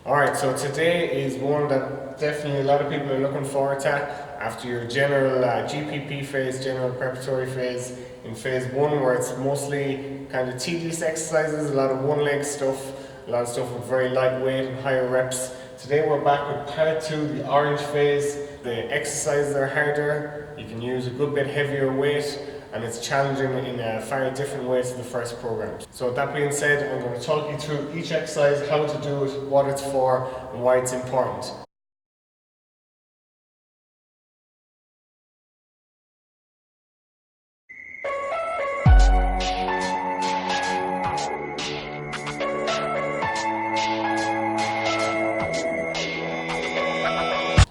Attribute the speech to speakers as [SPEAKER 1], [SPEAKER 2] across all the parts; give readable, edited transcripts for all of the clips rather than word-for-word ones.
[SPEAKER 1] Alright, so today is one that definitely a lot of people are looking forward to after your general GPP phase, general preparatory phase. In phase 1, where it's mostly kind of tedious exercises, a lot of one leg stuff, a lot of stuff with very light weight and higher reps. Today we're back with part 2, the orange phase. The exercises are harder, you can use a good bit heavier weight, and it's challenging in a very different way to the first program. So with that being said, I'm going to talk you through each exercise, how to do it, what it's for, and why it's important.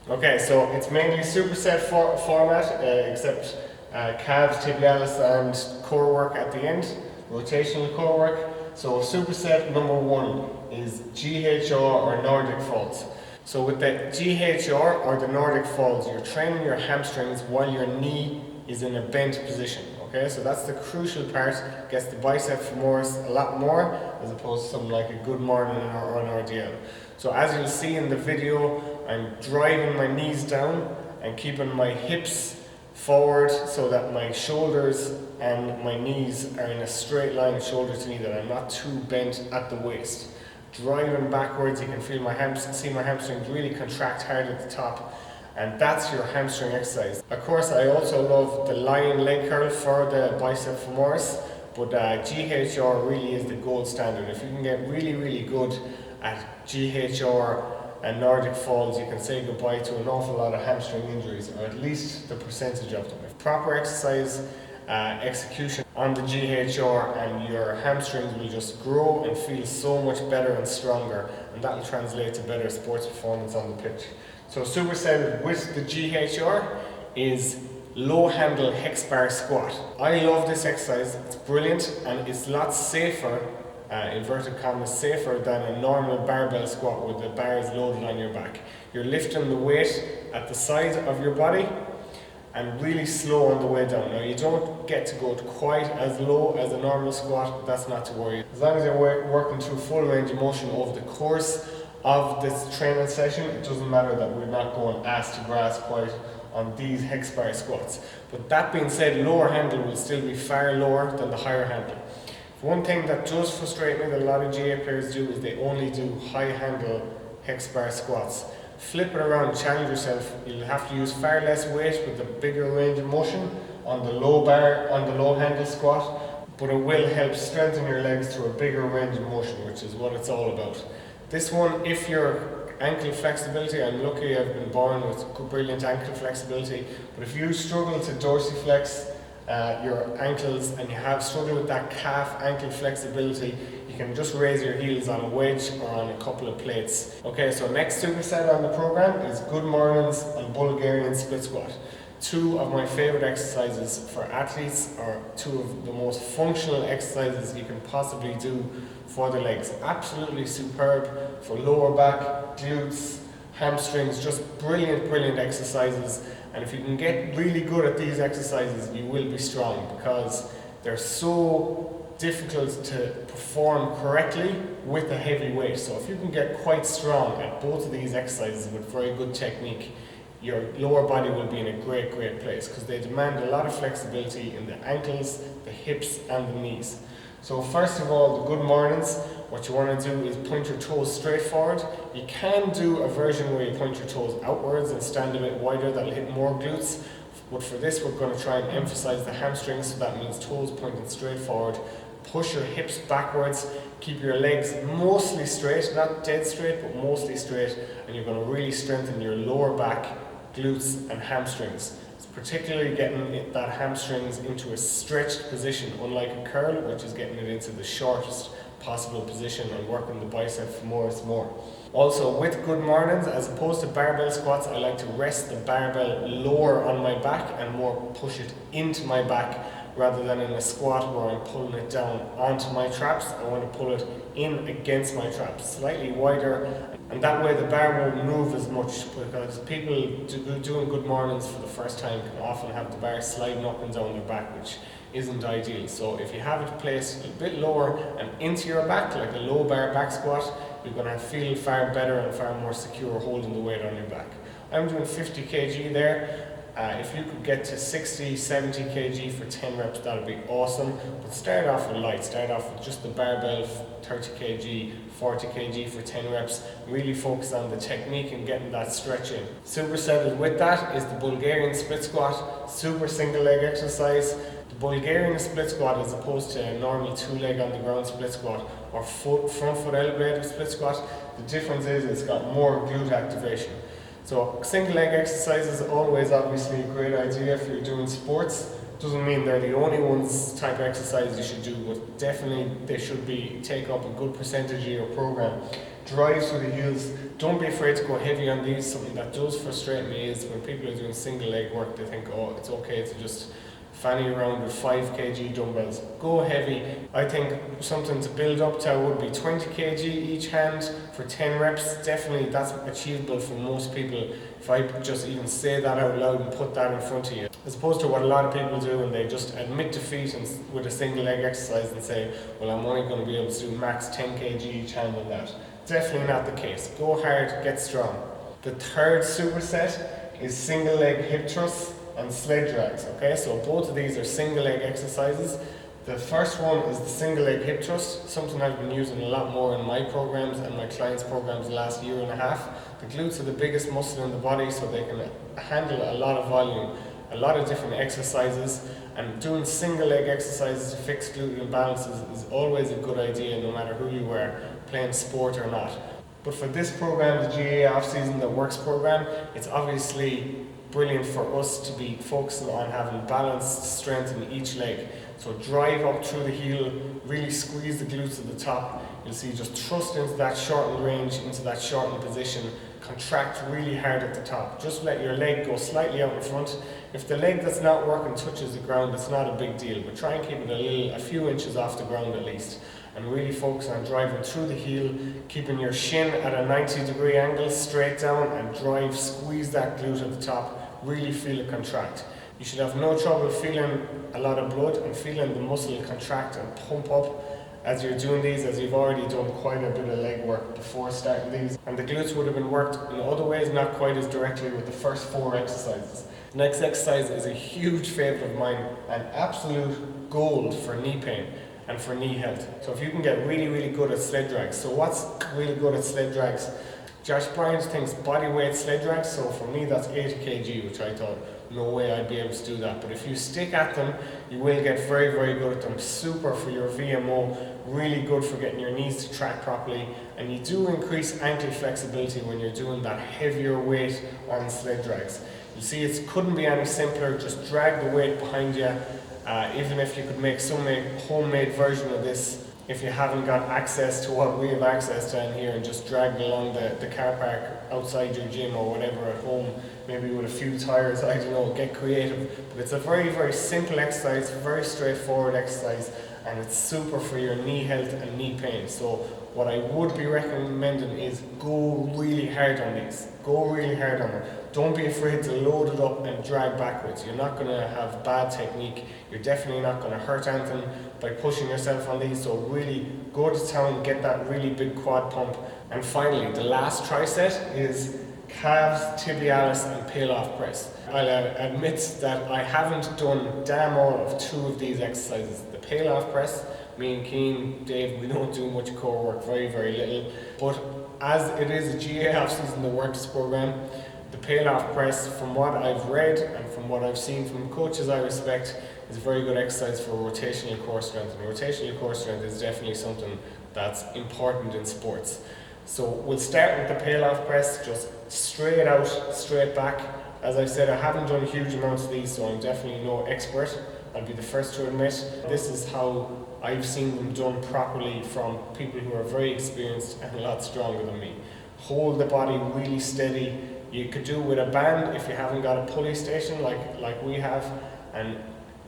[SPEAKER 1] Okay, so it's mainly superset format, except calves, tibialis, and core work at the end, rotational core work. So superset number 1 is GHR or Nordic falls. So with the GHR or the Nordic falls, you're training your hamstrings while your knee is in a bent position. Okay, so that's the crucial part, gets the bicep femoris a lot more as opposed to something like a good morning or an RDL. So as you'll see in the video, I'm driving my knees down and keeping my hips forward so that my shoulders and my knees are in a straight line shoulder to knee, that I'm not too bent at the waist. Driving backwards, you can feel see my hamstrings really contract hard at the top, and that's your hamstring exercise. Of course, I also love the lion leg curl for the bicep femoris, but GHR really is the gold standard. If you can get really good at GHR and Nordic falls, you can say goodbye to an awful lot of hamstring injuries, or at least the percentage of them. If proper exercise execution on the GHR, and your hamstrings will just grow and feel so much better and stronger, and that will translate to better sports performance on the pitch. So superset with the GHR is low handle hex bar squat. I love this exercise, it's brilliant, and it's a lot safer, inverted commas, safer than a normal barbell squat where the bar is loaded on your back. You're lifting the weight at the side of your body and really slow on the way down. Now you don't get to go quite as low as a normal squat, that's not to worry. As long as you're working through full range of motion over the course of this training session, it doesn't matter that we're not going ass to grass quite on these hex bar squats. But that being said, lower handle will still be far lower than the higher handle. One thing that does frustrate me that a lot of GA players do is they only do high handle hex bar squats. Flip it around, challenge yourself. You'll have to use far less weight with a bigger range of motion on the low bar, on the low handle squat, but it will help strengthen your legs to a bigger range of motion, which is what it's all about. This one, if your ankle flexibility, I'm lucky I've been born with brilliant ankle flexibility, but if you struggle to dorsiflex your ankles and you have struggled with that calf ankle flexibility, you can just raise your heels on a wedge or on a couple of plates. Okay, so next superset on the program is good mornings and Bulgarian split squat. Two of my favorite exercises for athletes, or two of the most functional exercises you can possibly do for the legs. Absolutely superb for lower back, glutes, hamstrings, just brilliant exercises. And if you can get really good at these exercises, you will be strong, because they're so difficult to perform correctly with a heavy weight. So if you can get quite strong at both of these exercises with very good technique, your lower body will be in a great place, because they demand a lot of flexibility in the ankles, the hips and the knees. So first of all, the good mornings, what you want to do is point your toes straight forward. You can do a version where you point your toes outwards and stand a bit wider, that'll hit more glutes. But for this, we're going to try and emphasize the hamstrings, so that means toes pointing straight forward. Push your hips backwards, keep your legs mostly straight, not dead straight, but mostly straight, and you're going to really strengthen your lower back, glutes and hamstrings. It's particularly getting that hamstrings into a stretched position, unlike a curl, which is getting it into the shortest possible position and working the bicep femoris more. Also, with good mornings, as opposed to barbell squats, I like to rest the barbell lower on my back and more push it into my back, rather than in a squat where I'm pulling it down onto my traps. I want to pull it in against my traps, slightly wider, and that way the bar won't move as much, because people doing good mornings for the first time can often have the bar sliding up and down their back, which isn't ideal. So if you have it placed a bit lower and into your back, like a low bar back squat, you're going to feel far better and far more secure holding the weight on your back. I'm doing 50 kg there. If you could get to 60, 70 kg for 10 reps, that would be awesome. But start off with light, start off with just the barbell, 30 kg, 40 kg for 10 reps. Really focus on the technique and getting that stretch in. Supersetted with that is the Bulgarian split squat, super single leg exercise. The Bulgarian split squat, as opposed to a normal 2-leg on the ground split squat or front foot elevated split squat, the difference is it's got more glute activation. So single leg exercises always obviously a great idea if you're doing sports. Doesn't mean they're the only ones type of exercise you should do, but definitely they should take up a good percentage of your program. Drive through the heels. Don't be afraid to go heavy on these. Something that does frustrate me is when people are doing single leg work, they think, oh, it's okay to just fanny around with 5 kg dumbbells. Go heavy. I think something to build up to would be 20 kg each hand for 10 reps. Definitely that's achievable for most people if I just even say that out loud and put that in front of you. As opposed to what a lot of people do and they just admit defeat with a single leg exercise and say, well, I'm only going to be able to do max 10 kg each hand on that. Definitely not the case. Go hard, get strong. The third superset is single leg hip thrusts and sled drags. Okay, so both of these are single leg exercises. The first one is the single leg hip thrust, something I've been using a lot more in my programs and my clients' programs the last year and a half. The glutes are the biggest muscle in the body, so they can handle a lot of volume, a lot of different exercises, and doing single leg exercises to fix glute imbalances is always a good idea no matter who you are, playing sport or not. But for this program, the GAA Off-Season That Works program, it's obviously brilliant for us to be focusing on having balanced strength in each leg. So drive up through the heel, really squeeze the glutes at the top. You'll see just thrust into that shortened range, into that shortened position, contract really hard at the top. Just let your leg go slightly out in front. If the leg that's not working touches the ground, it's not a big deal, but try and keep it a few inches off the ground at least. And really focus on driving through the heel, keeping your shin at a 90-degree angle straight down and drive, squeeze that glute at the top, really feel it contract. You should have no trouble feeling a lot of blood and feeling the muscle contract and pump up as you're doing these, as you've already done quite a bit of leg work before starting these. And the glutes would have been worked in other ways, not quite as directly with the first 4 exercises. The next exercise is a huge favourite of mine and absolute gold for knee pain and for knee health. So if you can get really, really good at sled drags. So what's really good at sled drags? Josh Bryant thinks body weight sled drags, so for me that's 80 kg, which I thought, no way I'd be able to do that. But if you stick at them, you will get very, very good at them. Super for your VMO, really good for getting your knees to track properly. And you do increase ankle flexibility when you're doing that heavier weight on sled drags. You see, it couldn't be any simpler. Just drag the weight behind you. Even if you could make some homemade version of this, if you haven't got access to what we have access to in here, and just drag it along the car park outside your gym or whatever at home, maybe with a few tires, I don't know, get creative. But it's a very, very simple exercise, very straightforward exercise, and it's super for your knee health and knee pain. So what I would be recommending is go really hard on these. Go really hard on it. Don't be afraid to load it up and drag backwards. You're not going to have bad technique. You're definitely not going to hurt anything by pushing yourself on these. So really go to town, get that really big quad pump. And finally, the last triset is calves, tibialis and peel-off press. I'll admit that I haven't done damn all of 2 of these exercises. The peel-off press, me and Keen, Dave, we don't do much core work, very, very little. But as it is a GAA Off-Season That Works program, the peel-off press, from what I've read and from what I've seen from coaches I respect, is a very good exercise for rotational core strength. And rotational core strength is definitely something that's important in sports. So we'll start with the peel-off press, just straight out, straight back. As I said, I haven't done huge amounts of these, so I'm definitely no expert. I'll be the first to admit. This is how I've seen them done properly from people who are very experienced and a lot stronger than me. Hold the body really steady. You could do it with a band if you haven't got a pulley station like we have, and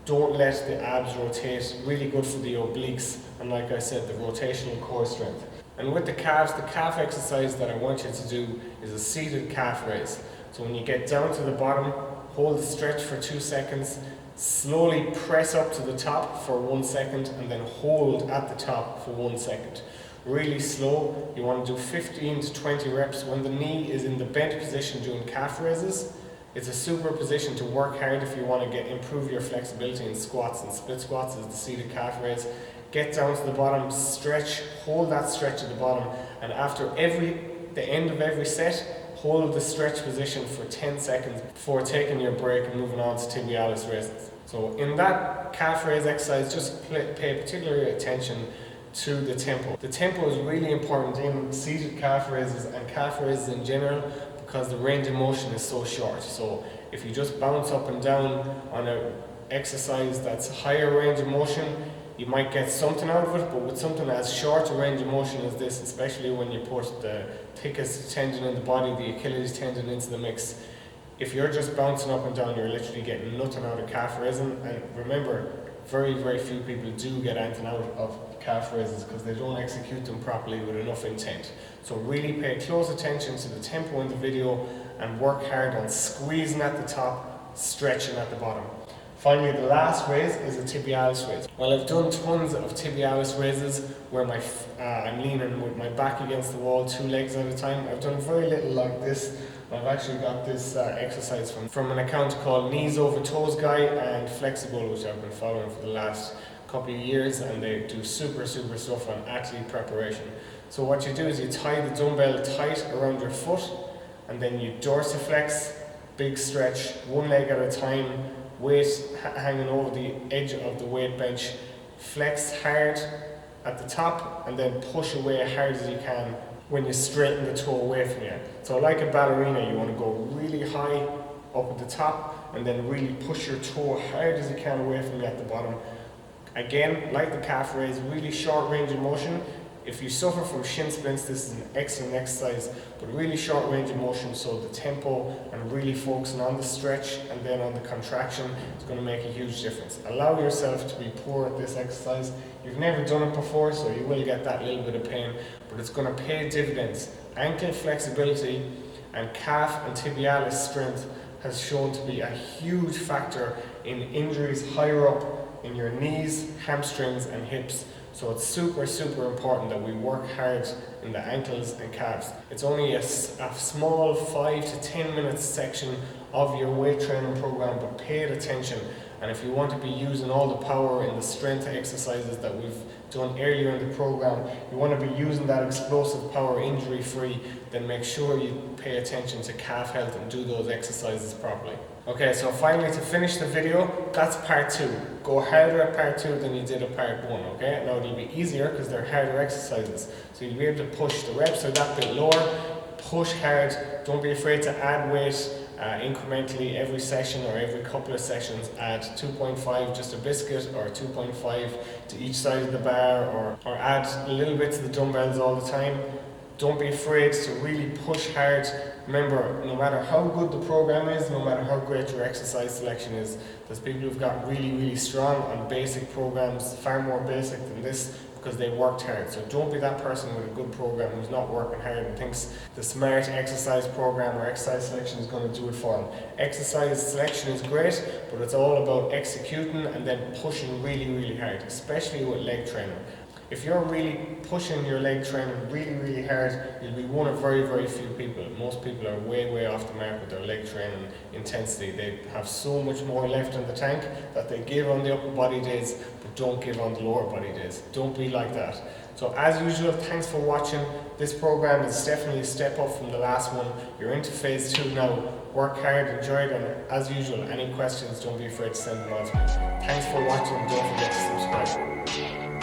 [SPEAKER 1] don't let the abs rotate. Really good for the obliques and, like I said, the rotational core strength. And with the calves, the calf exercise that I want you to do is a seated calf raise. So when you get down to the bottom, hold the stretch for 2 seconds, slowly press up to the top for 1 second, and then hold at the top for 1 second. really slow. You want to do 15 to 20 reps when the knee is in the bent position doing calf raises. It's a super position to work hard if you want to improve your flexibility in squats, and split squats is the seated calf raise. Get down to the bottom, stretch, hold that stretch at the bottom, and after the end of every set, hold the stretch position for 10 seconds before taking your break and moving on to tibialis raises. So in that calf raise exercise, just pay particular attention to the tempo. The tempo is really important in seated calf raises and calf raises in general, because the range of motion is so short. So if you just bounce up and down on an exercise that's higher range of motion, you might get something out of it, but with something as short a range of motion as this, especially when you put the thickest tendon in the body, the Achilles tendon, into the mix, if you're just bouncing up and down, you're literally getting nothing out of calf raising. And remember, very, very few people do get anything out of calf raises because they don't execute them properly with enough intent. So really pay close attention to the tempo in the video and work hard on squeezing at the top, stretching at the bottom. Finally, the last raise is a tibialis raise. Well, I've done tons of tibialis raises where I'm leaning with my back against the wall, 2 legs at a time. I've done very little like this. I've actually got this exercise from an account called Knees Over Toes Guy and Flexible, which I've been following for the last couple of years, and they do super stuff on athlete preparation. So what you do is you tie the dumbbell tight around your foot, and then you dorsiflex, big stretch, 1 leg at a time, weight hanging over the edge of the weight bench, flex hard at the top, and then push away as hard as you can when you straighten the toe away from you. So like a ballerina, you want to go really high up at the top, and then really push your toe hard as you can away from you at the bottom. Again, like the calf raise, really short range of motion. If you suffer from shin splints, this is an excellent exercise, but really short range of motion, so the tempo and really focusing on the stretch and then on the contraction is going to make a huge difference. Allow yourself to be poor at this exercise. You've never done it before, so you will get that little bit of pain, but it's going to pay dividends. Ankle flexibility and calf and tibialis strength has shown to be a huge factor in injuries higher up in your knees, hamstrings and hips. So it's super important that we work hard in the ankles and calves. It's only a small 5 to 10 minute section of your weight training program, but pay it attention. And if you want to be using all the power in the strength exercises that we've done earlier in the program, you want to be using that explosive power injury free, then make sure you pay attention to calf health and do those exercises properly. Okay, so finally, to finish the video, that's part 2. Go harder at part 2 than you did at part 1, okay? Now it'll be easier because they're harder exercises. So you'll be able to push, the reps are that bit lower, push hard, don't be afraid to add weight incrementally every session or every couple of sessions. Add 2.5, just a biscuit, or 2.5 to each side of the bar, or add a little bit to the dumbbells all the time. Don't be afraid to really push hard. Remember, no matter how good the program is, no matter how great your exercise selection is, there's people who've got really strong on basic programs, far more basic than this, because they worked hard. So don't be that person with a good program who's not working hard and thinks the smart exercise program or exercise selection is going to do it for them. Exercise selection is great, but it's all about executing and then pushing really hard, especially with leg training. If you're really pushing your leg training really hard, you'll be one of very few people. Most people are way off the mark with their leg training intensity. They have so much more left in the tank that they give on the upper body days, but don't give on the lower body days. Don't be like that. So as usual, thanks for watching. This program is definitely a step up from the last one. You're into phase 2 now. Work hard, enjoy it, and as usual, any questions, don't be afraid to send them on to me. Thanks for watching, don't forget to subscribe.